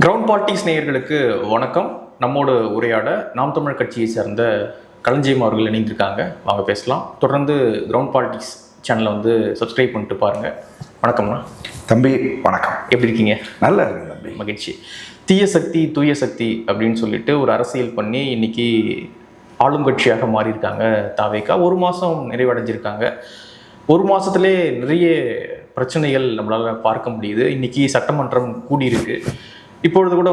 Ground parties நேயர்களுக்கு வணக்கம். நம்மோட உரையாட நாம் தமிழர் கட்சியை சேர்ந்த களஞ்சியம் அவர்கள் இணைந்திருக்காங்க. வாங்க பேசலாம். தொடர்ந்து கிரவுண்ட் பார்ட்டிஸ் சேனலை சப்ஸ்கிரைப் பண்ணிட்டு பாருங்கள். வணக்கம்ண்ணா. தம்பி வணக்கம். எப்படி இருக்கீங்க? நல்லா இருக்கு தம்பி. மகிழ்ச்சி. தீய சக்தி தூய சக்தி அப்படின்னு சொல்லிட்டு ஒரு அரசியல் பண்ணி இன்னைக்கு ஆளுங்கட்சியாக மாறியிருக்காங்க தாவேகா. ஒரு மாதம் நிறைவடைஞ்சிருக்காங்க. ஒரு மாதத்துலே நிறைய பிரச்சனைகள் நம்மளால் பார்க்க முடியுது. இன்றைக்கி சட்டமன்றம் கூடியிருக்கு. இப்பொழுது கூட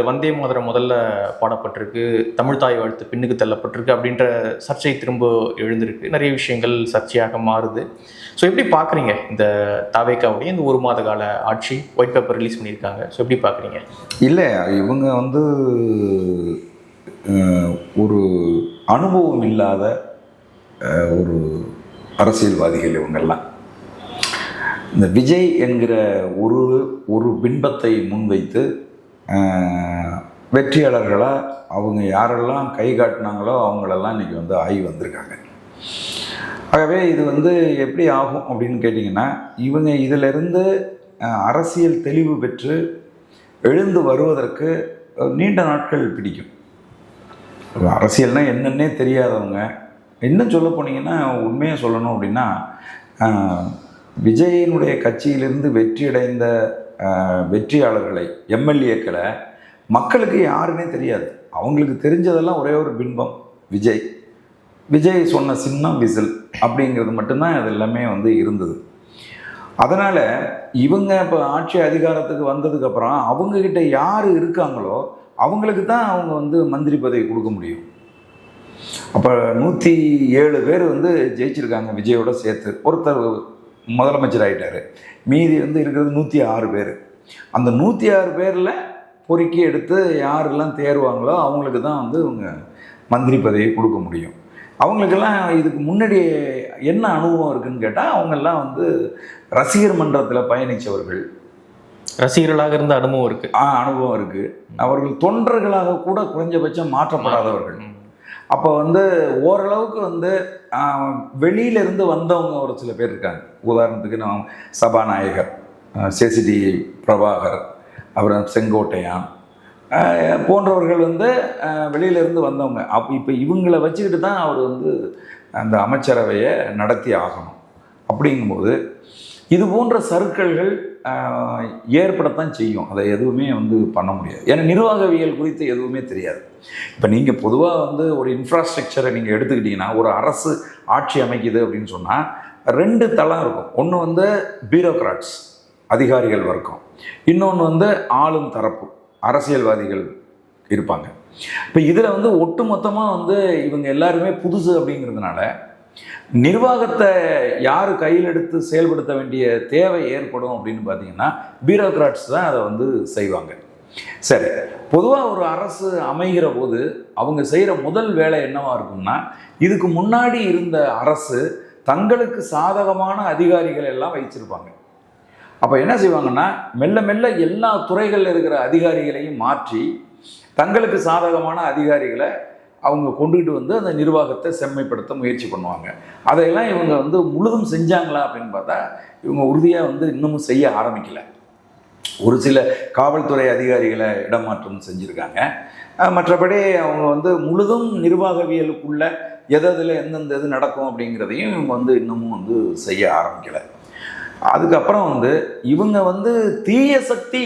வந்தே மாதரம் முதல்ல பாடப்பட்டிருக்கு, தமிழ் தாய் வாழ்த்து பின்னுக்கு தள்ளப்பட்டிருக்கு அப்படின்ற சர்ச்சை திரும்ப எழுந்திருக்கு. நிறைய விஷயங்கள் சர்ச்சையாக மாறுது. ஸோ எப்படி பார்க்குறீங்க இந்த தாவேகாவுடைய இந்த ஒரு மாத கால ஆட்சி? ஒயிட் பேப்பர் ரிலீஸ் பண்ணியிருக்காங்க. ஸோ எப்படி பார்க்குறீங்க? இல்லை, இவங்க ஒரு அனுபவம் இல்லாத ஒரு அரசியல்வாதிகள் இவங்கெல்லாம். இந்த விஜய் என்கிற ஒரு பின்பத்தை முன்வைத்து வெற்றியாளர்களாக அவங்க யாரெல்லாம் கை காட்டினாங்களோ அவங்களெல்லாம் இன்றைக்கி ஆகி வந்திருக்காங்க. ஆகவே இது எப்படி ஆகும் அப்படின்னு கேட்டிங்கன்னா, இவங்க இதிலிருந்து அரசியல் தெளிவு பெற்று எழுந்து வருவதற்கு நீண்ட நாட்கள் பிடிக்கும். அரசியல்னால் என்னன்னே தெரியாதவங்க, இன்னும் சொல்ல போனீங்கன்னா உண்மையாக சொல்லணும் அப்படின்னா, விஜயினுடைய கட்சியிலிருந்து வெற்றியடைந்த வெற்றியாளர்களை, எம்எல்ஏக்களை மக்களுக்கு யாருன்னே தெரியாது. அவங்களுக்கு தெரிஞ்சதெல்லாம் ஒரே ஒரு பின்பம், விஜய் சொன்ன சின்னம் விசில் அப்படிங்கிறது மட்டும்தான் அது எல்லாமே இருந்தது. அதனால் இவங்க இப்போ ஆட்சி அதிகாரத்துக்கு வந்ததுக்கப்புறம் அவங்கக்கிட்ட யார் இருக்காங்களோ அவங்களுக்கு தான் அவங்க மந்திரி பதவி கொடுக்க முடியும். அப்போ 107 பேர் ஜெயிச்சிருக்காங்க விஜயோட சேர்த்து. ஒருத்தர் முதலமைச்சர் ஆகிட்டார். மீதி இருக்கிறது 106 பேர். அந்த 106 பேரில் பொறுக்கி எடுத்து யாரெல்லாம் தேர்வாங்களோ அவங்களுக்கு தான் இவங்க மந்திரி பதவி கொடுக்க முடியும். அவங்களுக்கெல்லாம் இதுக்கு முன்னாடி என்ன அனுபவம் இருக்குதுன்னு கேட்டால், அவங்கெல்லாம் ரசிகர் மன்றத்தில் பயணித்தவர்கள், ரசிகர்களாக இருந்த அனுபவம் இருக்குது. அனுபவம் இருக்குது. அவர்கள் தொண்டர்களாக கூட குறைஞ்சபட்சம் மாற்றப்படாதவர்கள். அப்போ ஓரளவுக்கு வெளியிலேருந்து வந்தவங்க ஒரு சில பேர் இருக்காங்க. உதாரணத்துக்கு நான் சபாநாயகர் சேசிடி பிரபாகர், அப்புறம் செங்கோட்டையான் போன்றவர்கள் வெளியிலேருந்து வந்தவங்க. இப்போ இவங்களை வச்சுக்கிட்டு தான் அவர் அந்த அமைச்சரவையை நடத்தி ஆகணும். அப்படிங்கும்போது இது போன்ற சறுக்கல்கள் ஏற்படத்தான் செய்யும். அதை எதுவுமே பண்ண முடியாது. ஏன்னா நிர்வாகவியல் குறித்து எதுவுமே தெரியாது. இப்போ நீங்கள் பொதுவாக ஒரு இன்ஃப்ராஸ்ட்ரக்சரை நீங்கள் எடுத்துக்கிட்டிங்கன்னா, ஒரு அரசு ஆட்சி அமைக்குது அப்படின்னு சொன்னால் 2 தளம் இருக்கும். ஒன்று பியூரோக்ராட்ஸ், அதிகாரிகள் வர்க்கம். இன்னொன்று ஆளும் தரப்பு, அரசியல்வாதிகள் இருப்பாங்க. இப்போ இதில் ஒட்டுமொத்தமாக இவங்க எல்லாருமே புதுசு அப்படிங்கிறதுனால நிர்வாகத்தை யார் கையில் எடுத்து செயல்படுத்த வேண்டிய தேவை ஏற்படும் அப்படின்னு பார்த்தீங்கன்னா, பியூரோக்ராட்ஸ் தான் அதை செய்வாங்க. சரி, பொதுவாக ஒரு அரசு அமைகிற போது அவங்க செய்கிற முதல் வேலை என்னவா இருக்கும்னா, இதுக்கு முன்னாடி இருந்த அரசு தங்களுக்கு சாதகமான அதிகாரிகள் எல்லாம் வைச்சிருப்பாங்க. அப்போ என்ன செய்வாங்கன்னா, மெல்ல மெல்ல எல்லா துறைகளில் இருக்கிற அதிகாரிகளையும் மாற்றி தங்களுக்கு சாதகமான அதிகாரிகளை அவங்க கொண்டுகிட்டு அந்த நிர்வாகத்தை செம்மைப்படுத்த முயற்சி பண்ணுவாங்க. அதையெல்லாம் இவங்க முழுதும் செஞ்சாங்களா அப்படின்னு பார்த்தா, இவங்க உறுதியாக இன்னமும் செய்ய ஆரம்பிக்கலை. ஒரு சில காவல்துறை அதிகாரிகளை இடமாற்றம் செஞ்சுருக்காங்க. மற்றபடி அவங்க முழுதும் நிர்வாகவியலுக்குள்ள எதில் எந்தெந்த இது நடக்கும் அப்படிங்கிறதையும் இவங்க இன்னமும் செய்ய ஆரம்பிக்கலை. அதுக்கப்புறம் இவங்க தீய சக்தி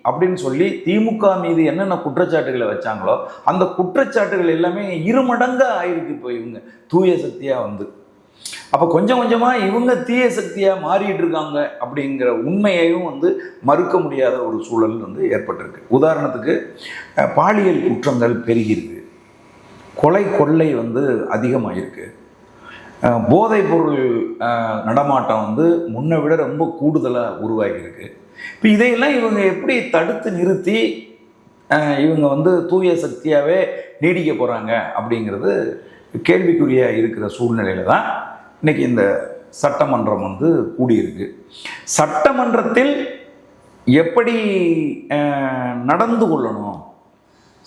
அப்படின்னு சொல்லி திமுக மீது என்னென்ன குற்றச்சாட்டுகளை வச்சாங்களோ அந்த குற்றச்சாட்டுகள் எல்லாமே 2 மடங்காக ஆயிருக்கு. இப்போ இவங்க தூய சக்தியாக அப்போ கொஞ்சம் கொஞ்சமாக இவங்க தீய சக்தியாக மாறிட்டு இருக்காங்க அப்படிங்கிற உண்மையையும் மறுக்க முடியாத ஒரு சூழல் ஏற்பட்டிருக்கு. உதாரணத்துக்கு பாலியல் குற்றங்கள் பெருகிருக்கு, கொலை கொள்ளை அதிகமாகிருக்கு, போதைப் பொருள் நடமாட்டம் முன்னை விட ரொம்ப கூடுதலாக உருவாகியிருக்கு. இப்போ இதையெல்லாம் இவங்க எப்படி தடுத்து நிறுத்தி இவங்க தூய சக்தியாகவே நீடிக்க போகிறாங்க அப்படிங்கிறது கேள்விக்குறியாக இருக்கிற சூழ்நிலையில் தான் இன்றைக்கி இந்த சட்டமன்றம் கூடியிருக்கு. சட்டமன்றத்தில் எப்படி நடந்து கொள்ளணும்,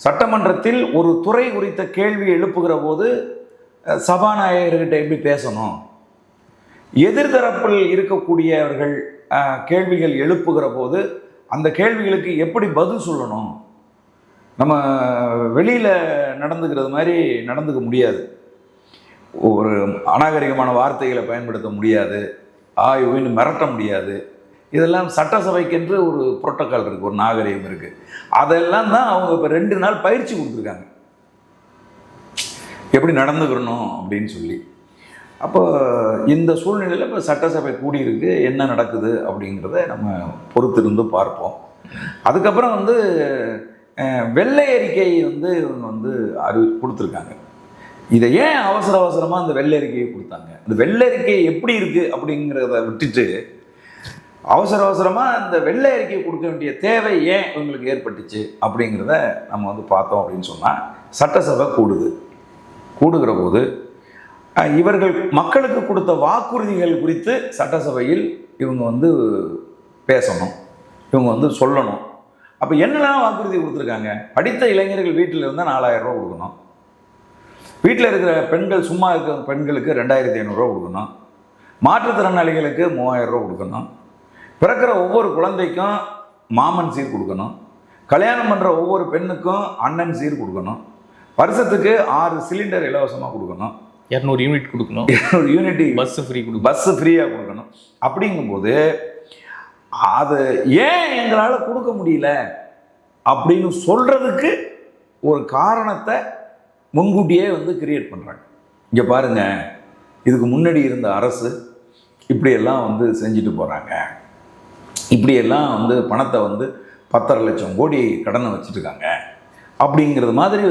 சட்டமன்றத்தில் ஒரு துறை குறித்த கேள்வி எழுப்புகிற போது சபாநாயகர்கிட்ட எப்படி பேசணும், எதிர்தரப்பில் இருக்கக்கூடியவர்கள் கேள்விகள் எழுப்புகிற போது அந்த கேள்விகளுக்கு எப்படி பதில் சொல்லணும். நம்ம வெளியில் நடந்துக்கிறது மாதிரி நடந்துக்க முடியாது. ஒரு அநாகரிகமான வார்த்தைகளை பயன்படுத்த முடியாது, ஆய்வுன்னு மிரட்ட முடியாது. இதெல்லாம் சட்டசபைக்கென்று ஒரு புரோட்டோக்கால் இருக்குது, ஒரு நாகரிகம் இருக்குது. அதெல்லாம் தான் அவங்க இப்போ 2 நாள் பயிற்சி கொடுத்துருக்காங்க, எப்படி நடந்துக்கிறணும் அப்படின்னு சொல்லி. அப்போ இந்த சூழ்நிலையில் இப்போ சட்டசபை கூடியிருக்கு, என்ன நடக்குது அப்படிங்கிறத நம்ம பொறுத்திருந்து பார்ப்போம். அதுக்கப்புறம் வந்து வெள்ளை அறிக்கை வந்து இவங்க கொடுத்துருக்காங்க. இதை ஏன் அவசரமாக அந்த வெள்ளை அறிக்கையை கொடுத்தாங்க, இந்த வெள்ளை அறிக்கை எப்படி இருக்குது அப்படிங்கிறத விட்டுட்டு அவசரமாக இந்த வெள்ளை அறிக்கையை கொடுக்க வேண்டிய தேவை ஏன் இவங்களுக்கு ஏற்பட்டுச்சு அப்படிங்கிறத நம்ம பார்த்தோம் அப்படின்னு சொன்னால், சட்டசபை கூடுகிற போது இவர்கள் மக்களுக்கு கொடுத்த வாக்குறுதிகள் குறித்து சட்டசபையில் இவங்க பேசணும், இவங்க சொல்லணும். அப்போ என்னெல்லாம் வாக்குறுதி கொடுத்துருக்காங்க? படித்த இளைஞர்கள் வீட்டில் இருந்தால் 4000 ரூபா கொடுக்கணும், வீட்டில் இருக்கிற பெண்கள், சும்மா இருக்கிற பெண்களுக்கு 2500 ரூபா கொடுக்கணும், மாற்றுத்திறனாளிகளுக்கு 3000 ரூபா கொடுக்கணும், பிறக்கிற ஒவ்வொரு குழந்தைக்கும் மாமன் சீர் கொடுக்கணும், கல்யாணம் பண்ணுற ஒவ்வொரு பெண்ணுக்கும் அண்ணன் சீர் கொடுக்கணும், வருஷத்துக்கு 6 சிலிண்டர் இலவசமாக கொடுக்கணும், 200 யூனிட் கொடுக்கணும், 200 யூனிட் பஸ் ஃப்ரீயாக கொடுக்கணும். அப்படிங்கும்போது அது ஏன் எங்களால் கொடுக்க முடியல அப்படின்னு சொல்கிறதுக்கு ஒரு காரணத்தை முன்கூட்டியே கிரியேட் பண்ணுறாங்க. இங்கே பாருங்க, இதுக்கு முன்னாடி இருந்த அரசு இப்படியெல்லாம் செஞ்சுட்டு போகிறாங்க, இப்படியெல்லாம் பணத்தை 10.5 லட்சம் கோடி கடனை வச்சுட்டுருக்காங்க அப்படிங்கிறது மாதிரி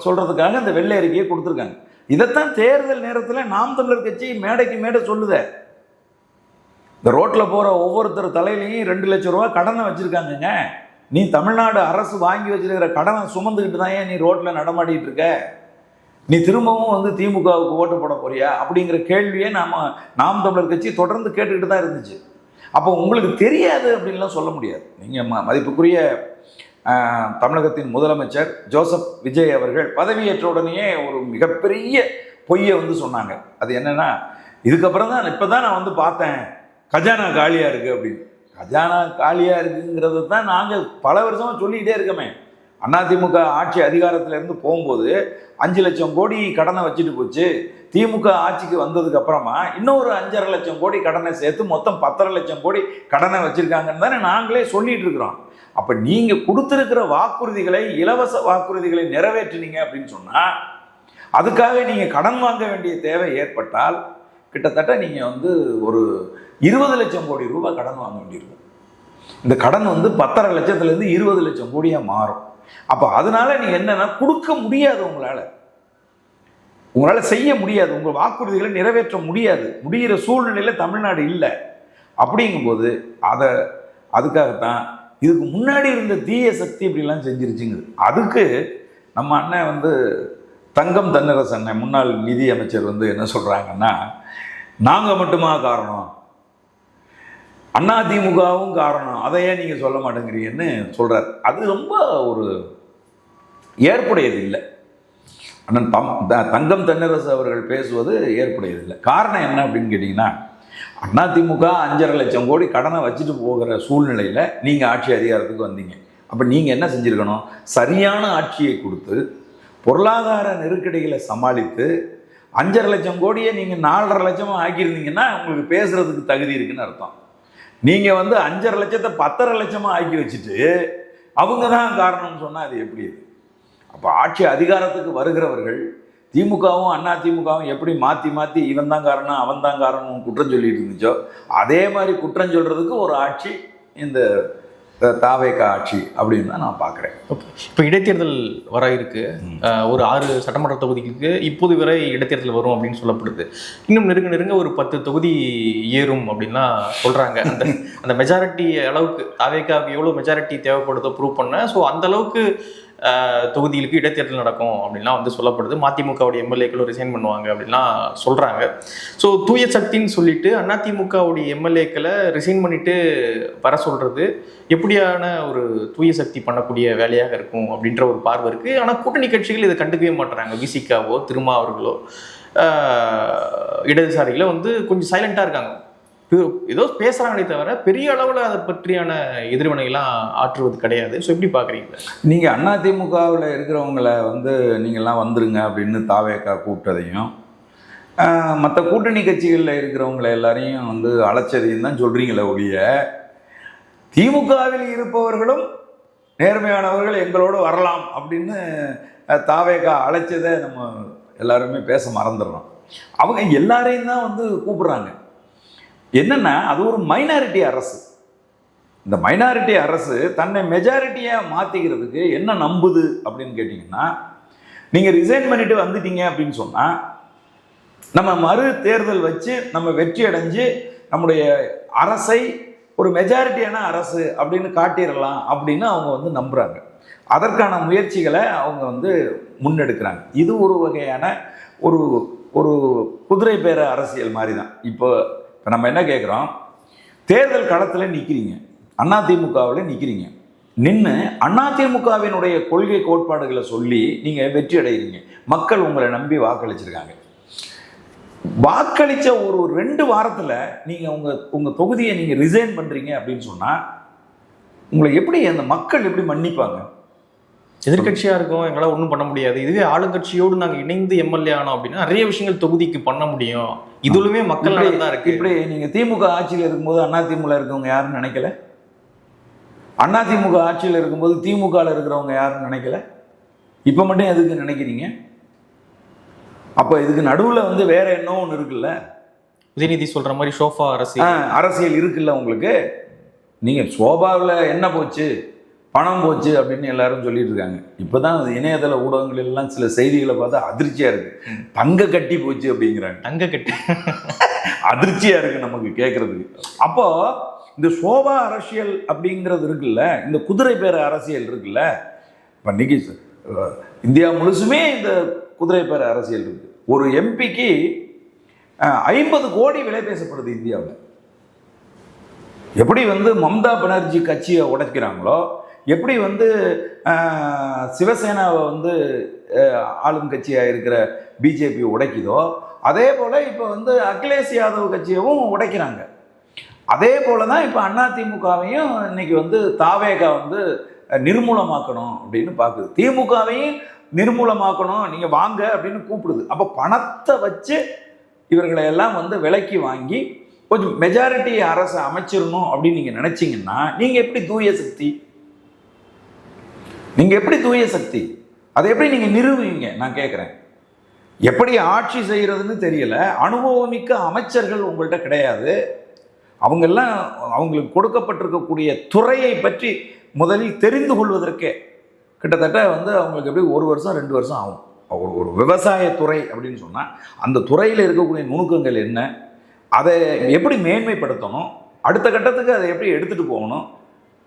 சொல்கிறதுக்காக இந்த வெள்ளை அறிக்கையை கொடுத்துருக்காங்க. இதைத்தான் தேர்தல் நேரத்தில் நாம் தமிழர் கட்சி மேடைக்கு மேடை சொல்லுதே. இந்த ரோட்டில் போகிற ஒவ்வொருத்தர் தலையிலையும் 2 லட்சம் ரூபா கடனை வச்சுருக்காங்கங்க. நீ தமிழ்நாடு அரசு வாங்கி வச்சிருக்கிற கடனை சுமந்துக்கிட்டு தான் ஏன் நீ ரோட்டில் நடமாடிட்டு இருக்க? நீ திரும்பவும் திமுகவுக்கு ஓட்டு போட போறியா அப்படிங்கிற கேள்வியே நாம் தமிழர் கட்சி தொடர்ந்து கேட்டுக்கிட்டு தான் இருந்துச்சு. அப்போ உங்களுக்கு தெரியாது அப்படின்லாம் சொல்ல முடியாது. நீங்கள் மதிப்புக்குரிய தமிழகத்தின் முதலமைச்சர் ஜோசப் விஜய் அவர்கள் பதவியேற்ற உடனேயே ஒரு மிகப்பெரிய பொய்யை சொன்னாங்க. அது என்னன்னா, இதுக்கப்புறம் தான் இப்போ தான் நான் பார்த்தேன் கஜானா காலியாக இருக்குது அப்படின்னு. கஜானா காலியாக இருக்குங்கிறது தான் நாங்கள் பல வருஷமாக சொல்லிக்கிட்டே இருக்கோமே. அதிமுக ஆட்சி அதிகாரத்திலேருந்து போகும்போது 5 லட்சம் கோடி கடனை வச்சுட்டு போச்சு. திமுக ஆட்சிக்கு வந்ததுக்கு அப்புறமா இன்னொரு 5.5 லட்சம் கோடி கடனை சேர்த்து மொத்தம் 10.5 லட்சம் கோடி கடனை வச்சுருக்காங்கன்னு தானே நாங்களே சொல்லிட்டு இருக்கிறோம். அப்போ நீங்கள் கொடுத்துருக்கிற வாக்குறுதிகளை, இலவச வாக்குறுதிகளை நிறைவேற்றினீங்க அப்படின்னு சொன்னால், அதுக்காக நீங்கள் கடன் வாங்க வேண்டிய தேவை ஏற்பட்டால் கிட்டத்தட்ட நீங்கள் ஒரு 20 லட்சம் கோடி ரூபாய் கடன் வாங்க வேண்டியிருக்கும். இந்த கடன் 10.5 லட்சத்துலேருந்து 20 லட்சம் கோடியாக மாறும். அப்போ அதனால நீங்கள் என்னென்னா கொடுக்க முடியாது, உங்களால் செய்ய முடியாது, உங்கள் வாக்குறுதிகளை நிறைவேற்ற முடிகிற சூழ்நிலையில் தமிழ்நாடு இல்லை. அப்படிங்கும்போது அதுக்காகத்தான் இதுக்கு முன்னாடி இருந்த தீய சக்தி இப்படிலாம் செஞ்சிருச்சுங்க. அதுக்கு நம்ம அண்ணன் தங்கம் தென்னரசு அண்ணன், முன்னாள் நிதி அமைச்சர் என்ன சொல்கிறாங்கன்னா, நாங்கள் மட்டுமா காரணம், அதிமுகவும் காரணம், அதையே நீங்கள் சொல்ல மாட்டேங்கிறீங்கன்னு சொல்கிறார். அது ரொம்ப ஒரு ஏற்புடையது இல்லை. அண்ணன் தங்கம் தென்னரசு அவர்கள் பேசுவது ஏற்புடையதில்லை. காரணம் என்ன அப்படின்னு கேட்டிங்கன்னா, அதிமுக 5.5 லட்சம் கோடி கடனை வச்சுட்டு போகிற சூழ்நிலையில் நீங்கள் ஆட்சி அதிகாரத்துக்கு வந்தீங்க. அப்போ நீங்கள் என்ன செஞ்சுருக்கணும்? சரியான ஆட்சியை கொடுத்து பொருளாதார நெருக்கடிகளை சமாளித்து 5.5 லட்சம் கோடியை நீங்கள் 4.5 லட்சமாக ஆக்கியிருந்தீங்கன்னா உங்களுக்கு பேசுகிறதுக்கு தகுதி இருக்குன்னு அர்த்தம். நீங்கள் 5.5 லட்சத்தை 10.5 லட்சமாக ஆக்கி வச்சுட்டு அவங்க தான் காரணம்னு சொன்னால் அது எப்படி? அப்போ ஆட்சி அதிகாரத்துக்கு வருகிறவர்கள் திமுகவும் அதிமுகவும் எப்படி மாற்றி இவன் தான் காரணம் அவன் தான் காரணம் குற்றம் சொல்லிட்டு இருந்துச்சோ, அதே மாதிரி குற்றம் சொல்கிறதுக்கு ஒரு ஆட்சி இந்த தாவேகா ஆட்சி அப்படின்னு தான் நான் பார்க்குறேன். ஓகே, இப்போ இடைத்தேர்தல் வர இருக்கு. ஒரு 6 சட்டமன்ற தொகுதிக்கு இப்போது வரை இடைத்தேர்தல் வரும் அப்படின்னு சொல்லப்படுது. இன்னும் நெருங்க ஒரு 10 தொகுதி ஏறும் அப்படின்லாம் சொல்கிறாங்க. அந்த மெஜாரிட்டி அளவுக்கு தாவேகாவுக்கு எவ்வளோ மெஜாரிட்டி தேவைப்படுதோ ப்ரூவ் பண்ண, ஸோ அந்த அளவுக்கு தொகுதிகளுக்கு இடைத்தேர்தல் நடக்கும் அப்படின்லாம் சொல்லப்படுது. மதிமுகவுடைய எம்எல்ஏக்களும் ரிசைன் பண்ணுவாங்க அப்படின்லாம் சொல்கிறாங்க. ஸோ தூய சக்தின்னு சொல்லிட்டு அதிமுகவுடைய எம்எல்ஏக்களை ரிசைன் பண்ணிட்டு வர சொல்கிறது எப்படியான ஒரு தூய சக்தி பண்ணக்கூடிய வேலையாக இருக்கும் அப்படின்ற ஒரு பார்வை இருக்குது. ஆனால் கூட்டணி கட்சிகள் இதை கண்டுக்கவே மாட்டுறாங்க. விசிகாவோ திருமா அவர்களோ இடதுசாரிகளோ கொஞ்சம் சைலண்ட்டாக இருக்காங்க. ஏதோ பேசுறாங்களே தவிர பெரிய அளவுல அதை பற்றியான எதிர்வினைகள்லாம் ஆற்றுவது கிடையாது. ஸோ எப்படி பாக்குறீங்க? நீங்கள் அதிமுகவில் இருக்கிறவங்கள வந்து நீங்கள்லாம் வந்துருங்க அப்படின்னு தாவேக்கா கூப்பிட்டதையும் மற்ற கூட்டணி கட்சிகளில் இருக்கிறவங்கள எல்லாரையும் வந்து அழைச்சதையும் தான் சொல்கிறீங்களே ஒழிய, திமுகவில் இருப்பவர்களும் நேர்மையானவர்கள் எங்களோடு வரலாம் அப்படின்னு தாவேக்கா அழைச்சதை நம்ம எல்லாருமே பேச மறந்துடுறோம். அவங்க எல்லாரையும் தான் வந்து கூப்பிடுறாங்க. என்னன்னா அது ஒரு மைனாரிட்டி அரசு. இந்த மைனாரிட்டி அரசு தன்னை மெஜாரிட்டியாக மாற்றிக்கிறதுக்கு என்ன நம்புது அப்படின்னு கேட்டிங்கன்னா, நீங்கள் ரிசைன் பண்ணிட்டு வந்துட்டீங்க அப்படின்னு சொன்னால் நம்ம மறு தேர்தல் வச்சு நம்ம வெற்றி அடைஞ்சு நம்முடைய அரசை ஒரு மெஜாரிட்டியான அரசு அப்படின்னு காட்டிடலாம் அப்படின்னு அவங்க வந்து நம்புகிறாங்க. அதற்கான முயற்சிகளை அவங்க வந்து முன்னெடுக்கிறாங்க. இது ஒரு வகையான ஒரு ஒரு குதிரை பேர அரசியல் மாதிரி தான். இப்போ நம்ம என்ன கேட்குறோம், தேர்தல் களத்தில் நிற்கிறீங்க, அதிமுகவில் நிற்கிறீங்க, நின்று அதிமுகவினுடைய கொள்கை கோட்பாடுகளை சொல்லி நீங்கள் வெற்றி அடைகிறீங்க. மக்கள் உங்களை நம்பி வாக்களிச்சிருக்காங்க. வாக்களித்த ஒரு 2 வாரத்தில் நீங்கள் உங்கள் தொகுதியை நீங்கள் ரிசைன் பண்ணுறீங்க அப்படின்னு சொன்னால் உங்களை எப்படி அந்த மக்கள் எப்படி மன்னிப்பாங்க? எதிர்கட்சியா இருக்கோம், எங்களால் ஒன்றும் பண்ண முடியாது. இதுவே ஆளுங்கட்சியோடு நாங்கள் இணைந்து எம்எல்ஏ ஆனோம் அப்படின்னா நிறைய விஷயங்கள் தொகுதிக்கு பண்ண முடியும். இதுலுமே மக்கள் நலன் தான் இருக்கு. இப்படி நீங்கள் திமுக ஆட்சியில் இருக்கும்போது அதிமுக இருக்கவங்க யாருன்னு நினைக்கல? அதிமுக ஆட்சியில் இருக்கும்போது திமுகவில் இருக்கிறவங்க யாருன்னு நினைக்கல? இப்போ மட்டும் எதுக்கு நினைக்கிறீங்க? அப்போ இதுக்கு நடுவில் வந்து வேற என்ன ஒன்று இருக்குல்ல? உதயநிதி சொல்ற மாதிரி சோஃபா அரசியல் இருக்குல்ல உங்களுக்கு. நீங்கள் சோபாவில் என்ன போச்சு, பணம் போச்சு அப்படின்னு எல்லாரும் சொல்லிட்டு இருக்காங்க. இப்போதான் இணையதள ஊடகங்கள் எல்லாம் சில செய்திகளை பார்த்தா அதிர்ச்சியா இருக்கு. தங்க கட்டி போச்சு அப்படிங்கிறாங்க. தங்க கட்டி அதிர்ச்சியா இருக்கு நமக்கு கேட்கறதுக்கு. அப்போ இந்த சோபா அரசியல் அப்படிங்கிறது இருக்குல்ல, இந்த குதிரை பேர அரசியல் இருக்குல்ல, இப்போ இன்னைக்கு இந்தியா முழுசுமே இந்த குதிரை பேர அரசியல் இருக்கு. ஒரு எம்பிக்கு 50 கோடி விலை பேசப்படுது இந்தியாவில். எப்படி வந்து மம்தா பானர்ஜி கட்சியை உடைக்கிறாங்களோ, எப்படி வந்து சிவசேனாவை வந்து ஆளும் கட்சியாக இருக்கிற பிஜேபி உடைக்குதோ, அதே போல் இப்போ வந்து அகிலேஷ் யாதவ் கட்சியவும் உடைக்கிறாங்க. அதே போல தான் இப்போ அதிமுகவையும் இன்னைக்கு வந்து தாவேகா வந்து நிர்மூலமாக்கணும் அப்படின்னு பார்க்குது. திமுகவையும் நிர்மூலமாக்கணும், நீங்கள் வாங்க அப்படின்னு கூப்பிடுது. அப்போ பணத்தை வச்சு இவர்களை எல்லாம் வந்து விலைக்கு வாங்கி கொஞ்சம் மெஜாரிட்டி அரசை அமைச்சிடணும் அப்படின்னு நீங்கள் நினைச்சிங்கன்னா நீங்கள் எப்படி தூய சக்தி? நீங்கள் எப்படி தூய சக்தி? அதை எப்படி நீங்கள் நிறுவுவீங்க? நான் கேட்குறேன். எப்படி ஆட்சி செய்கிறதுன்னு தெரியல. அனுபவமிக்க அமைச்சர்கள் உங்கள்கிட்ட கிடையாது. அவங்கெல்லாம் அவங்களுக்கு கொடுக்கப்பட்டிருக்கக்கூடிய துறையை பற்றி முதலில் தெரிந்து கொள்வதற்கே கிட்டத்தட்ட வந்து அவங்களுக்கு எப்படி 1 வருஷம் 2 வருஷம் ஆகும். ஒரு விவசாயத்துறை அப்படின்னு சொன்னால் அந்த துறையில் இருக்கக்கூடிய நுணுக்கங்கள் என்ன, அதை எப்படி மேன்மைப்படுத்தணும், அடுத்த கட்டத்துக்கு அதை எப்படி எடுத்துகிட்டு போகணும்,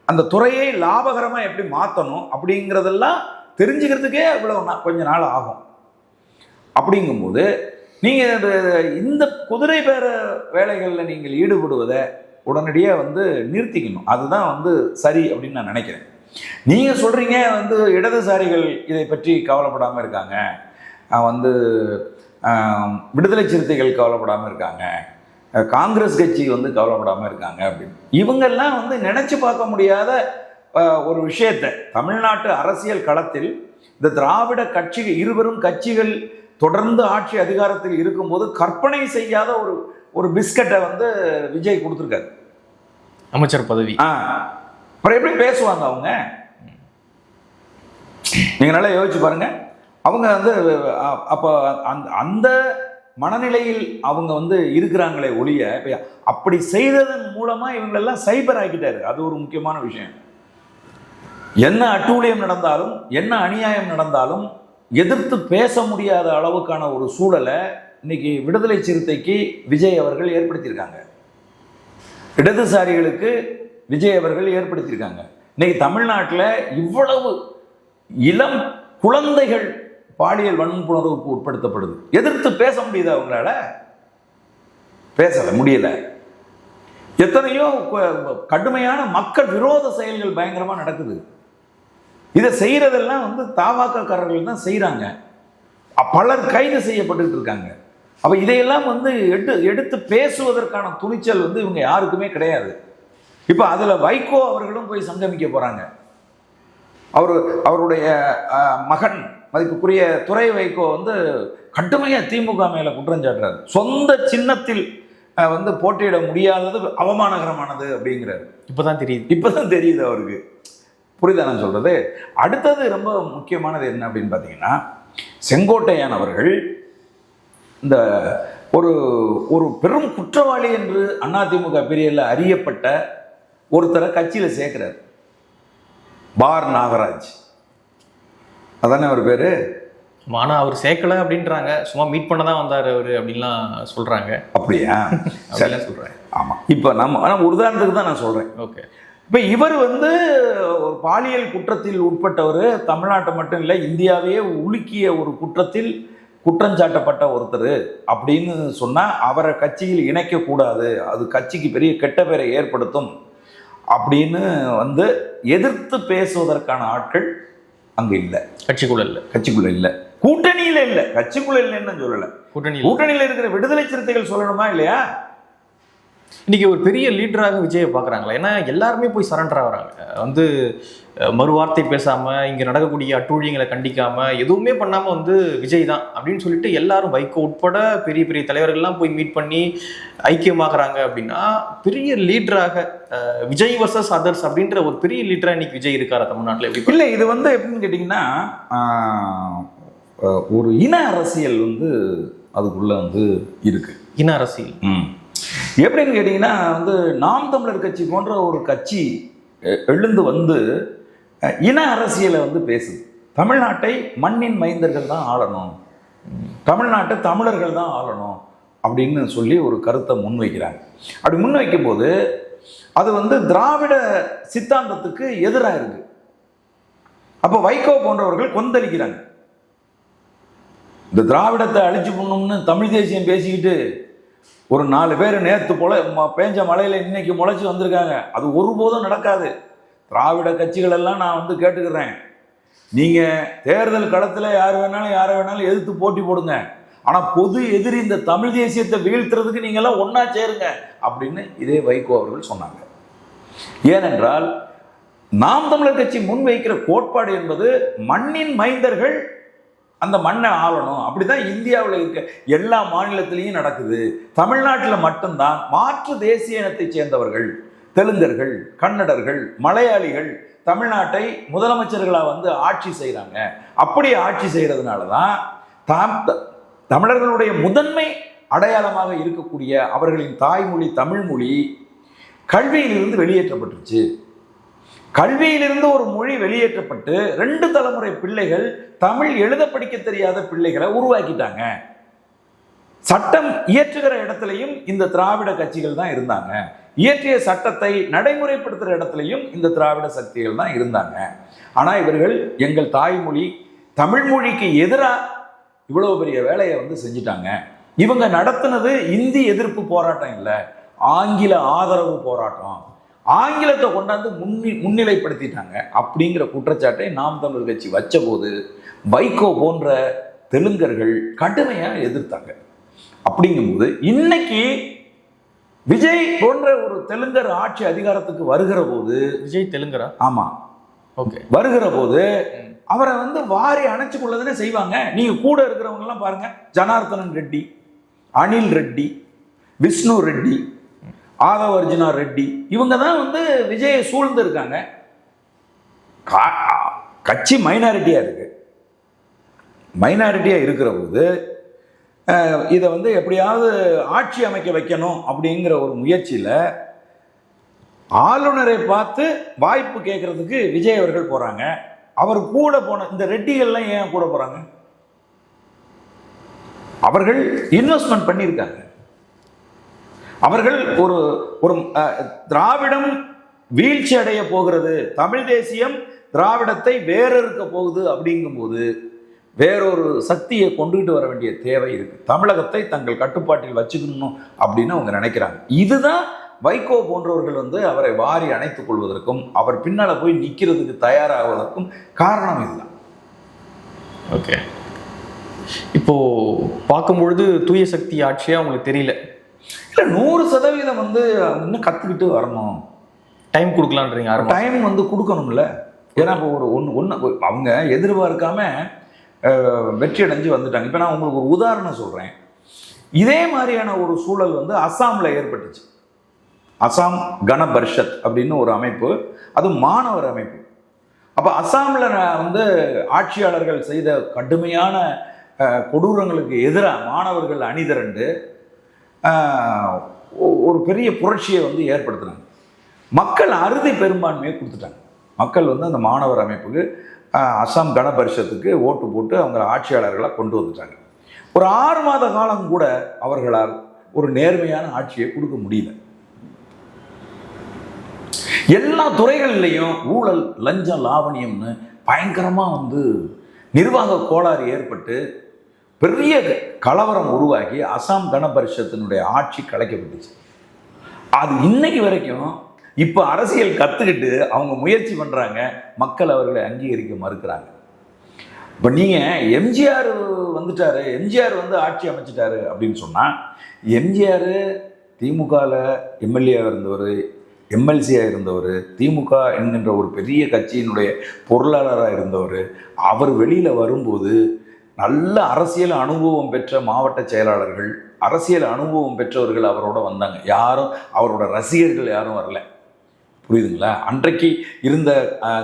அந்த துறையை லாபகரமாக எப்படி மாற்றணும் அப்படிங்கிறதெல்லாம் தெரிஞ்சுக்கிறதுக்கே இவ்வளோ கொஞ்ச நாள் ஆகும். அப்படிங்கும்போது நீங்கள் இந்த குதிரை பேர வேலைகளில் நீங்கள் ஈடுபடுவதை உடனடியாக வந்து நிறுத்திக்கணும். அதுதான் வந்து சரி அப்படின்னு நான் நினைக்கிறேன். நீங்கள் சொல்கிறீங்க வந்து இடதுசாரிகள் இதை பற்றி கவலைப்படாமல் இருக்காங்க, வந்து விடுதலை சிறுத்தைகள் கவலைப்படாமல் இருக்காங்க, காங்கிரஸ் கட்சி வந்து கவலைப்படாமல் இருக்காங்க அப்படின்னு. இவங்கெல்லாம் வந்து நினச்சி பார்க்க முடியாத ஒரு விஷயத்தை தமிழ்நாட்டு அரசியல் களத்தில் இந்த திராவிட கட்சிகள் இருவரும் கட்சிகள் தொடர்ந்து ஆட்சி அதிகாரத்தில் இருக்கும்போது கற்பனை செய்யாத ஒரு பிஸ்கட்டை வந்து விஜய் கொடுத்துருக்காரு, அமைச்சர் பதவி. அப்புறம் எப்படி பேசுவாங்க அவங்க? நீங்க நல்லா யோசிச்சு பாருங்க. அவங்க வந்து அப்போ அந்த மனநிலையில் அவங்க வந்து இருக்கிறாங்களே ஒழிய, அப்படி செய்ததன் மூலமா இவங்களெல்லாம் சைபர் ஆக்கிட்டாரு. அது ஒரு முக்கியமான விஷயம். என்ன அட்டூழியம் நடந்தாலும் என்ன அநியாயம் நடந்தாலும் எதிர்த்து பேச முடியாத அளவுக்கான ஒரு சூழலை இன்னைக்கு விடுதலை சிறுத்தைக்கு விஜய் அவர்கள் ஏற்படுத்தியிருக்காங்க, இடதுசாரிகளுக்கு விஜய் அவர்கள் ஏற்படுத்தியிருக்காங்க. இன்னைக்கு தமிழ்நாட்டில் இவ்வளவு இளம் குழந்தைகள் பாலியல் வன்புணர்வுக்கு உட்படுத்தப்படுது. எதிர்த்து பேச முடியுது அவங்களால? பேசல முடியல. எத்தனையோ கடுமையான மக்கள் விரோத செயல்கள் பயங்கரமா நடக்குது. இதை செய்யறதெல்லாம் வந்து தாவாக்காரர்கள் தான் செய்யறாங்க. பலர் கைது செய்யப்பட்டு இருக்காங்க. அப்போ இதையெல்லாம் வந்து எடுத்து பேசுவதற்கான துணிச்சல் வந்து இவங்க யாருக்குமே கிடையாது. இப்போ அதில் வைகோ அவர்களும் போய் சங்கமிக்க போகிறாங்க. அவருடைய மகன் மதிப்புக்குரிய துரை வைகோ வந்து கடுமையாக திமுக மேலே குற்றஞ்சாட்டுறாரு. சொந்த சின்னத்தில் வந்து போட்டியிட முடியாதது அவமானகரமானது அப்படிங்கிறாரு. இப்போதான் தெரியுது அவருக்கு. புரியுதா நான் சொல்றது? அடுத்தது ரொம்ப முக்கியமானது என்ன அப்படின்னு பார்த்தீங்கன்னா, செங்கோட்டையான் அவர்கள் இந்த ஒரு பெரும் குற்றவாளி என்று அதிமுக பீரியடில் அறியப்பட்ட ஒருத்தரை கட்சியில் சேர்க்கிறார். பார் நாகராஜ், அதானே அவர் பேரு. ஆனா அவர் சேர்க்கல அப்படின்றாங்க, சும்மா மீட் பண்ண தான் வந்தார் அவரு அப்படின்லாம் சொல்றாங்க. அப்படியா? சொல்றேன். ஆமா. இப்போ நம்ம உதாரணத்துக்கு தான் நான் சொல்றேன். ஓகே. இப்போ இவர் வந்து ஒரு பாலியல் குற்றத்தில் உட்பட்டவர். தமிழ்நாட்டை மட்டும் இல்லை, இந்தியாவையே உலுக்கிய ஒரு குற்றத்தில் குற்றஞ்சாட்டப்பட்ட ஒருத்தர் அப்படின்னு சொன்னால் அவரை கட்சியில் இணைக்கக்கூடாது, அது கட்சிக்கு பெரிய கெட்ட பேரை ஏற்படுத்தும் அப்படின்னு வந்து எதிர்த்து பேசுவதற்கான ஆட்கள் அங்கே இல்லை. கட்சிக்குள்ள இல்லை, கூட்டணியில் இல்லை. கட்சிக்குள்ள இல்லைன்னு சொல்லலை, கூட்டணியில் இருக்கிற விடுதலை சிறுத்தைகள் சொல்லணுமா இல்லையா? இன்னைக்கு ஒரு பெரிய லீடராக விஜயை பார்க்குறாங்களா? ஏன்னா எல்லாருமே போய் சரண்டர் ஆகிறாங்க. வந்து மறுவார்த்தை பேசாமல், இங்கே நடக்கக்கூடிய அட்டூழியங்களை கண்டிக்காமல், எதுவுமே பண்ணாமல் வந்து விஜய் தான் அப்படின்னு சொல்லிட்டு எல்லாரும் வைகோ உட்பட பெரிய பெரிய தலைவர்கள்லாம் போய் மீட் பண்ணி ஐக்கியமாகறாங்க. அப்படின்னா பெரிய லீடராக விஜய் வர்சஸ் அதர்ஸ் அப்படின்ற ஒரு பெரிய லீடராக இன்னைக்கு விஜய் இருக்காரா தமிழ்நாட்டில்? எப்படி இல்லை, இது வந்து எப்படின்னு கேட்டிங்கன்னா, ஒரு இன அரசியல் வந்து அதுக்குள்ளே வந்து இருக்கு. இன அரசியல் எப்படின்னு கேட்டிங்கன்னா, வந்து நாம் தமிழர் கட்சி போன்ற ஒரு கட்சி எழுந்து வந்து இன அரசியலை வந்து பேசுது. தமிழ்நாட்டை மண்ணின் மைந்தர்கள் தான் ஆளணும், தமிழ்நாட்டை தமிழர்கள் தான் ஆளணும் அப்படின்னு சொல்லி ஒரு கருத்தை முன்வைக்கிறாங்க. அப்படி முன்வைக்கும் போது அது வந்து திராவிட சித்தாந்தத்துக்கு எதிராக இருக்கு. அப்போ வைகோ போன்றவர்கள் கொந்தளிக்கிறாங்க. இந்த திராவிடத்தை அழிச்சு பண்ணணும்னு தமிழ் தேசியம் பேசிக்கிட்டு ஒரு 4 பேர் நேற்று பேஞ்ச மழையில் இன்னைக்கு முளைச்சி வந்திருக்காங்க. அது ஒருபோதும் நடக்காது. திராவிட கட்சிகள் எல்லாம் நான் வந்து கேட்டுக்கிறேன், நீங்கள் தேர்தல் களத்தில் யாரை வேணாலும் எதிர்த்து போட்டி போடுங்க, ஆனால் பொது எதிரி இந்த தமிழ் தேசியத்தை வீழ்த்துறதுக்கு நீங்கள்லாம் ஒன்றா சேருங்க அப்படின்னு இதே வைகோ அவர்கள் சொன்னாங்க. ஏனென்றால் நாம் தமிழர் கட்சி முன்வைக்கிற கோட்பாடு என்பது மண்ணின் மைந்தர்கள் அந்த மண்ணை ஆளணும். அப்படிதான் இந்தியாவில் இருக்க எல்லா மாநிலத்திலையும் நடக்குது. தமிழ்நாட்டில் மட்டும்தான் மாற்று தேசிய இனத்தை சேர்ந்தவர்கள், தெலுங்கர்கள், கன்னடர்கள், மலையாளிகள் தமிழ்நாட்டை முதலமைச்சர்களாக வந்து ஆட்சி செய்கிறாங்க. அப்படி ஆட்சி செய்கிறதுனால தான் தமிழர்களுடைய முதன்மை அடையாளமாக இருக்கக்கூடிய அவர்களின் தாய்மொழி தமிழ்மொழி கல்வியிலிருந்து வெளியேற்றப்பட்டுருச்சு. கல்வியிலிருந்து ஒரு மொழி வெளியேற்றப்பட்டு 2 தலைமுறை பிள்ளைகள் தமிழ் எழுத படிக்க தெரியாத பிள்ளைகளை உருவாக்கிட்டாங்க. சட்டம் இயற்றுகிற இடத்துலையும் இந்த திராவிட கட்சிகள் தான் இருந்தாங்க. இயற்றிய சட்டத்தை நடைமுறைப்படுத்துகிற இடத்துலையும் இந்த திராவிட சக்திகள் தான் இருந்தாங்க. ஆனால் இவர்கள் எங்கள் தாய்மொழி தமிழ் மொழிக்கு எதிராக இவ்வளவு பெரிய வேலையை வந்து செஞ்சிட்டாங்க. இவங்க நடத்தினது இந்தி எதிர்ப்பு போராட்டம் இல்லை, ஆங்கில ஆதரவு போராட்டம். ஆங்கிலத்தை கொண்டாந்து முன்னிலைப்படுத்திட்டாங்க அப்படிங்கிற குற்றச்சாட்டை நாம் தமிழர் கட்சி வச்ச போது வைகோ போன்ற தெலுங்கர்கள் கடுமையாக எதிர்த்தாங்க. அப்படிங்கும்போது இன்னைக்கு விஜய் போன்ற ஒரு தெலுங்கர் ஆட்சி அதிகாரத்துக்கு வருகிற போது, விஜய் தெலுங்கரா? ஆமா, ஓகே, வருகிற போது அவரை வந்து வாரி அணைச்சு கொள்ளதானே செய்வாங்க. நீங்க கூட இருக்கிறவங்க எல்லாம் பாருங்க, ஜனார்தனன் ரெட்டி, அனில் ரெட்டி, விஷ்ணு ரெட்டி, ஆதவ அர்ஜுனா ரெட்டி, இவங்க தான் வந்து விஜயை சூழ்ந்து இருக்காங்க. கட்சி மைனாரிட்டியா இருக்கு. மைனாரிட்டியா இருக்கிற போது இதை வந்து எப்படியாவது ஆட்சி அமைக்க வைக்கணும் அப்படிங்கிற ஒரு முயற்சியில் ஆளுநரை பார்த்து வாய்ப்பு கேட்கறதுக்கு விஜய் அவர்கள் போறாங்க. அவர் கூட போன இந்த ரெட்டிகள்லாம் ஏன் கூட போறாங்க? அவர்கள் இன்வெஸ்ட்மெண்ட் பண்ணியிருக்காங்க. அவர்கள் ஒரு திராவிடம் வீழ்ச்சி அடைய போகிறது, தமிழ் தேசியம் திராவிடத்தை வேறறுக்க போகுது அப்படிங்கும்போது வேறொரு சக்தியை கொண்டுகிட்டு வர வேண்டிய தேவை இருக்கு. தமிழகத்தை தங்கள் கட்டுப்பாட்டில் வச்சுக்கணும் அப்படின்னு அவங்க நினைக்கிறாங்க. இதுதான் வைகோ போன்றவர்கள் வந்து அவரை வாரி அணைத்துக் கொள்வதற்கும் அவர் பின்னால போய் நிற்கிறதுக்கு தயாராகுவதற்கும் காரணம் இதுதான். ஓகே, இப்போ பார்க்கும்பொழுது தூய சக்தி ஆட்சியா உங்களுக்கு தெரியல. இல்லை 100% வந்து இன்னும் கற்றுக்கிட்டு வரணும். டைம் கொடுக்கலான்றீங்க. டைம் வந்து கொடுக்கணும்ல. ஏன்னா இப்போ ஒரு ஒன்று அவங்க எதிர்பார்க்காம வெற்றி அடைஞ்சு வந்துட்டாங்க. இப்போ நான் உங்களுக்கு ஒரு உதாரணம் சொல்கிறேன். இதே மாதிரியான ஒரு சூழல் வந்து அஸ்ஸாமில் ஏற்பட்டுச்சு. அஸ்ஸாம் கண பரிஷத் அப்படின்னு ஒரு அமைப்பு, அது மாணவர் அமைப்பு. அப்போ அஸ்ஸாமில் வந்து ஆட்சியாளர்கள் செய்த கடுமையான கொடூரங்களுக்கு எதிராக மாணவர்கள் அணிதிரண்டு ஒரு பெரிய புரட்சியை வந்து ஏற்படுத்தினாங்க. மக்கள் அறுதி பெரும்பான்மையை கொடுத்துட்டாங்க. மக்கள் வந்து அந்த மாணவர் அமைப்புக்கு அஸ்ஸாம் கண பரிஷத்துக்கு ஓட்டு போட்டு அவங்க ஆட்சியாளர்களாக கொண்டு வந்துட்டாங்க. ஒரு 6 மாத காலம் கூட அவர்களால் ஒரு நேர்மையான ஆட்சியை கொடுக்க முடியல. எல்லா துறைகளிலையும் ஊழல், லஞ்சம், லாவணியம்னு பயங்கரமாக வந்து நிர்வாக கோளாறு ஏற்பட்டு பெரிய கலவரம் உருவாகி அஸ்ஸாம் கண பரிஷத்தினுடைய ஆட்சி கலைக்கப்பட்டுச்சு. அது இன்னைக்கு வரைக்கும் இப்போ அரசியல் கற்றுக்கிட்டு அவங்க முயற்சி பண்ணுறாங்க, மக்கள் அவர்களை அங்கீகரிக்க மறுக்கிறாங்க. இப்போ நீங்கள் எம்ஜிஆர் வந்துட்டாரு, எம்ஜிஆர் வந்து ஆட்சி அமைச்சிட்டாரு அப்படின்னு சொன்னால், எம்ஜிஆர் திமுகவில் எம்எல்ஏவாக இருந்தவர், எம்எல்சியாக இருந்தவர், திமுக என்கின்ற ஒரு பெரிய கட்சியினுடைய பொருளாளராக இருந்தவர். அவர் வெளியில் வரும்போது நல்ல அரசியல் அனுபவம் பெற்ற மாவட்ட செயலாளர்கள், அரசியல் அனுபவம் பெற்றவர்கள் அவரோட வந்தாங்க. யாரும் அவரோட ரசிகர்கள் யாரும் வரல. புரியுதுங்களா? அன்றைக்கு இருந்த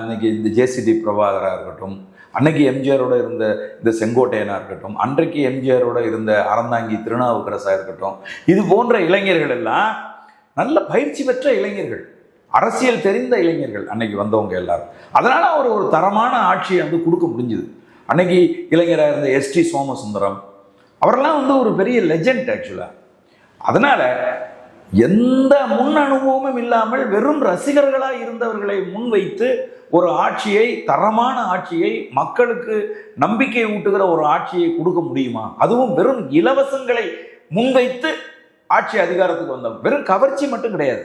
இன்னைக்கு இந்த ஜேசிடி பிரபாகராக இருக்கட்டும், அன்னைக்கு எம்ஜிஆரோட இருந்த இந்த செங்கோட்டையனாக இருக்கட்டும், அன்றைக்கு எம்ஜிஆரோட இருந்த அறந்தாங்கி திருநாவுக்கரசாக இருக்கட்டும், இது போன்ற இளைஞர்கள் எல்லாம் நல்ல பயிற்சி பெற்ற இளைஞர்கள், அரசியல் தெரிந்த இளைஞர்கள் அன்னைக்கு வந்தவங்க எல்லாரும். அதனால அவர் ஒரு தரமான ஆட்சியை வந்து கொடுக்க முடிஞ்சுது. அன்னைக்கு இளைஞராக இருந்த எஸ்டி சோமசுந்தரம் அவரெல்லாம் வந்து ஒரு பெரிய லெஜெண்ட் ஆக்சுவலாக. அதனால எந்த முன் அனுபவமும் இல்லாமல் வெறும் ரசிகர்களாக இருந்தவர்களை முன்வைத்து ஒரு ஆட்சியை, தரமான ஆட்சியை, மக்களுக்கு நம்பிக்கை ஊட்டுகிற ஒரு ஆட்சியை கொடுக்க முடியுமா? அதுவும் வெறும் இலவசங்களை முன்வைத்து ஆட்சி அதிகாரத்துக்கு வந்தவங்க. வெறும் கவர்ச்சி மட்டும் கிடையாது.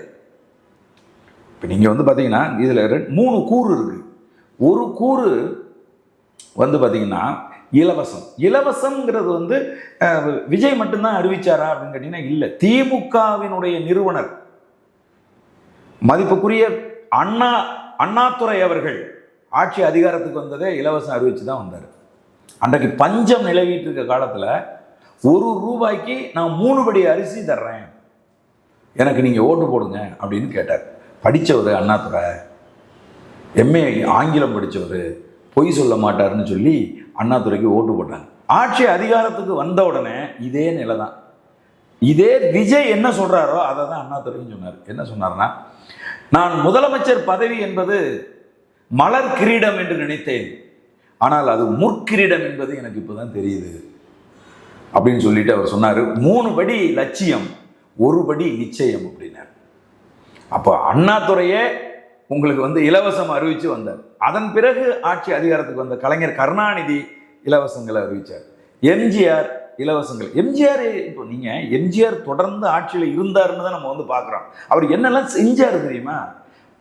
இப்போ நீங்கள் வந்து பார்த்தீங்கன்னா இதில் 3 கூறு இருக்கு. ஒரு கூறு வந்து பார்த்தீங்கன்னா இலவசம். இலவசம்ங்கிறது வந்து விஜய் மட்டும்தான் அறிவிச்சாரா அப்படின்னு கேட்டீங்கன்னா இல்லை. திமுகவினுடைய நிறுவனர் மதிப்புக்குரிய அண்ணாதுரை அவர்கள் ஆட்சி அதிகாரத்துக்கு வந்ததே இலவசம் அறிவிச்சு தான் வந்தார். அன்றைக்கு பஞ்சம் நிலவிட்டு இருக்க காலத்தில் ₹1 நான் 3 படி அரிசி தர்றேன், எனக்கு நீங்கள் ஓட்டு போடுங்க அப்படின்னு கேட்டார். படித்தவர் அண்ணாதுரை, எம்ஏ ஆங்கிலம் படித்தவர், பொய் சொல்ல மாட்டாருன்னு சொல்லி அண்ணாதுரைக்கு ஓட்டு போட்டாங்க. ஆட்சி அதிகாரத்துக்கு வந்த உடனே இதே நிலை தான். இதே விஜய் என்ன சொல்கிறாரோ அதை தான் அண்ணாதுரையும் சொன்னார். என்ன சொன்னார்னா, நான் முதலமைச்சர் பதவி என்பது மலர் கிரீடம் என்று நினைத்தேன், ஆனால் அது முற்கிரீடம் என்பது எனக்கு இப்போ தான் தெரியுது அப்படின்னு சொல்லிட்டு அவர் சொன்னார். 3 படி லட்சியம், 1 படி நிச்சயம் அப்படின்னார். அப்போ அண்ணாதுரையே உங்களுக்கு வந்து இலவசம் அறிவித்து வந்தார். அதன் பிறகு ஆட்சி அதிகாரத்துக்கு வந்த கலைஞர் கருணாநிதி இலவசங்களை அறிவித்தார். எம்ஜிஆர் இலவசங்கள். எம்ஜிஆர் இப்போ நீங்கள் எம்ஜிஆர் தொடர்ந்து ஆட்சியில் இருந்தாருன்னு தான் நம்ம வந்து பார்க்குறோம். அவர் என்னெல்லாம் செஞ்சார் தெரியுமா?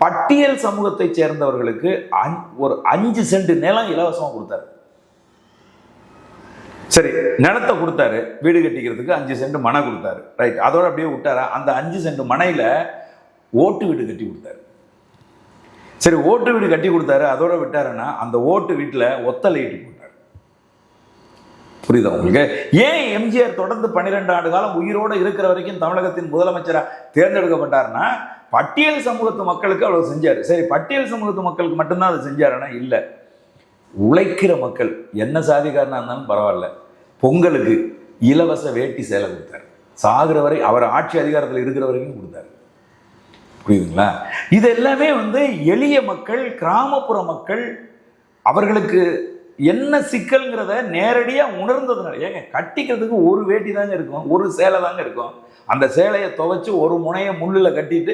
பட்டியல் சமூகத்தை சேர்ந்தவர்களுக்கு ஒரு 5 சென்ட் நிலம் இலவசமாக கொடுத்தாரு. சரி, நிலத்தை கொடுத்தாரு, வீடு கட்டிக்கிறதுக்கு 5 சென்ட் மனை கொடுத்தாரு, ரைட். அதோட அப்படியே விட்டாரா? அந்த 5 சென்ட் மனையில் ஓட்டு வீடு கட்டி கொடுத்தாரு. சரி, ஓட்டு வீடு கட்டி கொடுத்தாரு, அதோட விட்டாருன்னா அந்த ஓட்டு வீட்டில் ஒத்தலை இட்டு போட்டார். புரியுதா உங்களுக்கு? ஏன் எம்ஜிஆர் தொடர்ந்து 12 ஆண்டு காலம் உயிரோடு இருக்கிற வரைக்கும் தமிழகத்தின் முதலமைச்சராக தேர்ந்தெடுக்கப்பட்டார்னா, பட்டியல் சமூகத்து மக்களுக்கு அவ்வளவு செஞ்சார். சரி, பட்டியல் சமூகத்து மக்களுக்கு மட்டும்தான் அது செஞ்சாருன்னா இல்லை, உழைக்கிற மக்கள் என்ன சாதிக்காரனா இருந்தாலும் பரவாயில்ல, பொங்கலுக்கு இலவச வேட்டி சேலை கொடுத்தார். சாகிற வரை, அவர் ஆட்சி அதிகாரத்தில் இருக்கிற வரைக்கும் கொடுத்தார். புரியுதுங்களா? இது எல்லாமே வந்து எளிய மக்கள், கிராமப்புற மக்கள், அவர்களுக்கு என்ன சிக்கல்ங்கிறத நேரடியாக உணர்ந்ததுனால. ஏங்க, கட்டிக்கிறதுக்கு ஒரு வேட்டி தாங்க இருக்கும், ஒரு சேலை தாங்க இருக்கும். அந்த சேலையை துவைச்சு ஒரு முனையை முள்ளில் கட்டிட்டு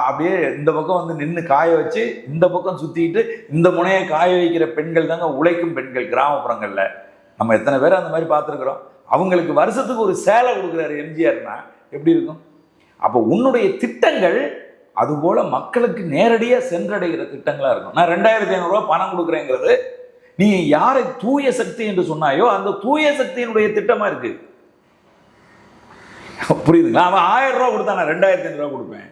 அப்படியே இந்த பக்கம் வந்து நின்று காய வச்சு இந்த பக்கம் சுற்றிட்டு இந்த முனையை காய வைக்கிற பெண்கள் தாங்க உழைக்கும் பெண்கள் கிராமப்புறங்களில். நம்ம எத்தனை பேர் அந்த மாதிரி பார்த்துருக்குறோம். அவங்களுக்கு வருஷத்துக்கு ஒரு சேலை கொடுக்குறாரு எம்ஜிஆர்னா எப்படி இருக்கும்? அப்போ உன்னுடைய திட்டங்கள் அதுபோல் மக்களுக்கு நேரடியாக சென்றடைகிற திட்டங்களாக இருக்கும். நான் 2500 ரூபா பணம் கொடுக்குறேங்கிறது நீ யாரை தூய சக்தி என்று சொன்னாயோ அந்த தூய சக்தியினுடைய திட்டமா இருக்கு. புரியுதுங்களா? அவன் 1000 ரூபா கொடுத்தானா 2500 ரூபா கொடுப்பேன்.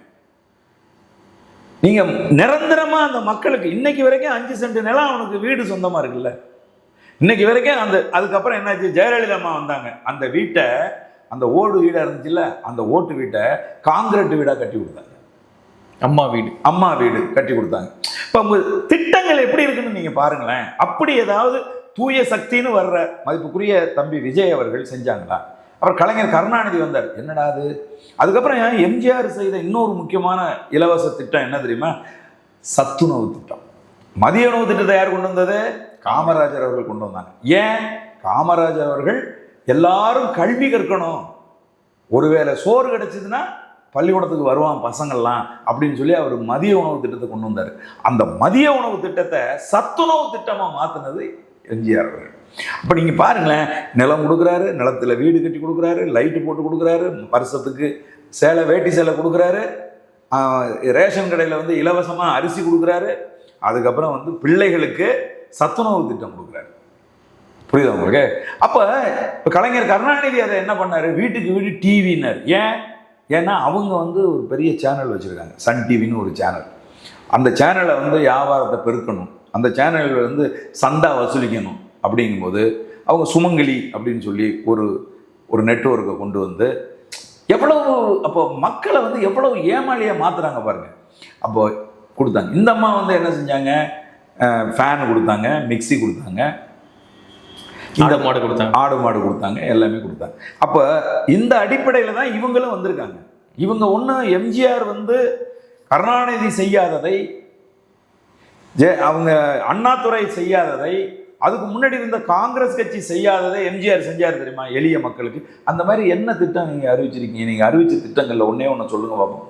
நீங்க நிரந்தரமா அந்த மக்களுக்கு இன்னைக்கு வரைக்கும் 5 சென்ட் நிலம் அவனுக்கு வீடு சொந்தமா இருக்குல்ல. இன்னைக்கு வரைக்கும் அதுக்கப்புறம் என்னாச்சு, ஜெயலலிதா அம்மா வந்தாங்க, அந்த வீட்டை, அந்த ஓடு வீடா இருந்துச்சுல்ல, அந்த ஓட்டு வீட்டை காங்கிரீட் வீடா கட்டி கொடுத்தாங்க. அம்மா வீடு கட்டி கொடுத்தாங்க. இப்ப திட்டங்கள் எப்படி இருக்குன்னு நீங்க பாருங்களேன். அப்படி ஏதாவது தூய சக்தின்னு வர்ற மதிப்புக்குரிய தம்பி விஜய் அவர்கள் செஞ்சாங்களா? அப்புறம் கலைஞர் கருணாநிதி வந்தார், என்னடா அது. அதுக்கப்புறம் எம்ஜிஆர் செய்த இன்னொரு முக்கியமான இலவச திட்டம் என்ன தெரியுமா? சத்துணவு திட்டம். மதிய உணவு திட்டத்தை யார் கொண்டு வந்தது? காமராஜர் அவர்கள் கொண்டு வந்தாங்க. ஏன்? காமராஜர் அவர்கள் எல்லாரும் கல்வி கற்கணும், ஒருவேளை சோறு கிடைச்சதுன்னா பள்ளிக்கூடத்துக்கு வருவான் பசங்கள்லாம் அப்படின்னு சொல்லி அவர் மதிய உணவு திட்டத்தை கொண்டு வந்தார். அந்த மதிய உணவு திட்டத்தை சத்துணவு திட்டமாக மாற்றினது எம்ஜிஆர் அவர்கள். அப்போ நீங்கள் பாருங்களேன், நிலம் கொடுக்குறாரு, நிலத்தில் வீடு கட்டி கொடுக்குறாரு, லைட்டு போட்டு கொடுக்குறாரு, வருஷத்துக்கு சேலை வேட்டி சேலை கொடுக்குறாரு, ரேஷன் கடையில் இலவசமாக அரிசி கொடுக்குறாரு, அதுக்கப்புறம் பிள்ளைகளுக்கு சத்துணவு திட்டம் கொடுக்குறாரு. புரியுதா உங்களுக்கு? அப்போ இப்போ கலைஞர் கருணாநிதி அதை என்ன பண்ணார்? வீட்டுக்கு வீடு டிவின்னார். ஏன்னா அவங்க ஒரு பெரிய சேனல் வச்சுருக்காங்க, சன் டிவின்னு ஒரு சேனல். அந்த சேனலை வியாபாரத்தை பெருக்கணும், அந்த சேனலில் சந்தா வசூலிக்கணும். அப்படிங்கும்போது அவங்க சுமங்கலி அப்படின்னு சொல்லி ஒரு நெட்வொர்க்கை கொண்டு வந்து எவ்வளவு அப்போ மக்களை எவ்வளவு ஏமாளியாக மாற்றுறாங்க பாருங்க. அப்போ கொடுத்தாங்க. இந்த அம்மா என்ன செஞ்சாங்க? ஃபேன் கொடுத்தாங்க, மிக்சி கொடுத்தாங்க, ஆடு மாடு கொடுத்தாங்க, எல்லாமே கொடுத்தாங்க. அப்போ இந்த அடிப்படையில் தான் இவங்களும் வந்திருக்காங்க. இவங்க ஒன்றும் எம்ஜிஆர் கருணாநிதி செய்யாததை, அவங்க அண்ணாதுரை செய்யாததை, அதுக்கு முன்னாடி இருந்த காங்கிரஸ் கட்சி செய்யாததை எம்ஜிஆர் செஞ்சார் தெரியுமா எளிய மக்களுக்கு? அந்த மாதிரி என்ன திட்டம் நீங்கள் அறிவிச்சிருக்கீங்க? நீங்கள் அறிவிச்ச திட்டங்களில் ஒன்று சொல்லுங்க பார்ப்போம்.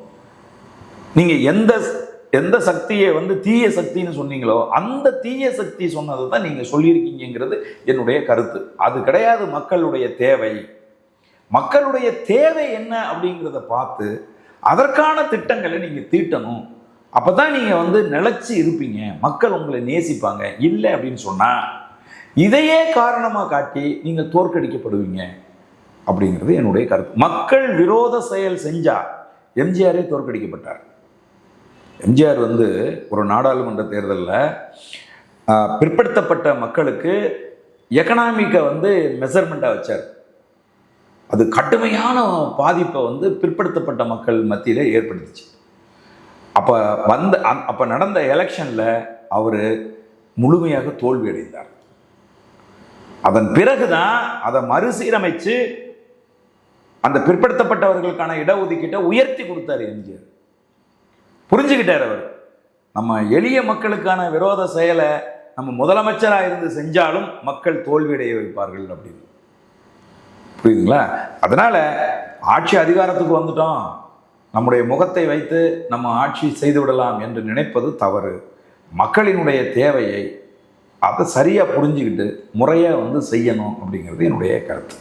நீங்கள் எந்த சக்தியை தீய சக்தின்னு சொன்னீங்களோ அந்த தீய சக்தி சொன்னதை தான் நீங்கள் சொல்லியிருக்கீங்கிறது என்னுடைய கருத்து. அது கிடையாது மக்களுடைய தேவை. மக்களுடைய தேவை என்ன அப்படிங்கிறத பார்த்து அதற்கான திட்டங்களை நீங்கள் தீட்டணும். அப்போ தான் நீங்கள் நிலைச்சி இருப்பீங்க, மக்கள் உங்களை நேசிப்பாங்க. இல்லை அப்படின்னு சொன்னால் இதையே காரணமாக காட்டி நீங்கள் தோற்கடிக்கப்படுவீங்க அப்படிங்கிறது என்னுடைய கருத்து. மக்கள் விரோத செயல் செஞ்சால் எம்ஜிஆரே தோற்கடிக்கப்பட்டார். எம்ஜிஆர் ஒரு நாடாளுமன்ற தேர்தலில் பிற்படுத்தப்பட்ட மக்களுக்கு எக்கனாமிக்கை மெஷர்மெண்ட்டாக வச்சார். அது கடுமையான பாதிப்பை பிற்படுத்தப்பட்ட மக்கள் மத்தியில் ஏற்படுத்துச்சு. அப்போ நடந்த எலெக்ஷனில் அவர் முழுமையாக தோல்வி அடைந்தார். அதன் பிறகுதான் அதை மறுசீரமைச்சு அந்த பிற்படுத்தப்பட்டவர்களுக்கான இடஒதுக்கீட்டை உயர்த்தி கொடுத்தார் எம்ஜிஆர். புரிஞ்சுக்கிட்டார் அவர், நம்ம எளிய மக்களுக்கான விரோத செயலை நம்ம முதலமைச்சராக இருந்து செஞ்சாலும் மக்கள் தோல்வியடைய வைப்பார்கள் அப்படின்னு. புரியுதுங்களா? அதனால ஆட்சி அதிகாரத்துக்கு வந்துட்டோம், நம்முடைய முகத்தை வைத்து நம்ம ஆட்சி செய்து விடலாம் என்று நினைப்பது தவறு. மக்களினுடைய தேவையை அதை சரியாக புரிஞ்சுக்கிட்டு முறையாக செய்யணும் அப்படிங்கிறது என்னுடைய கருத்து.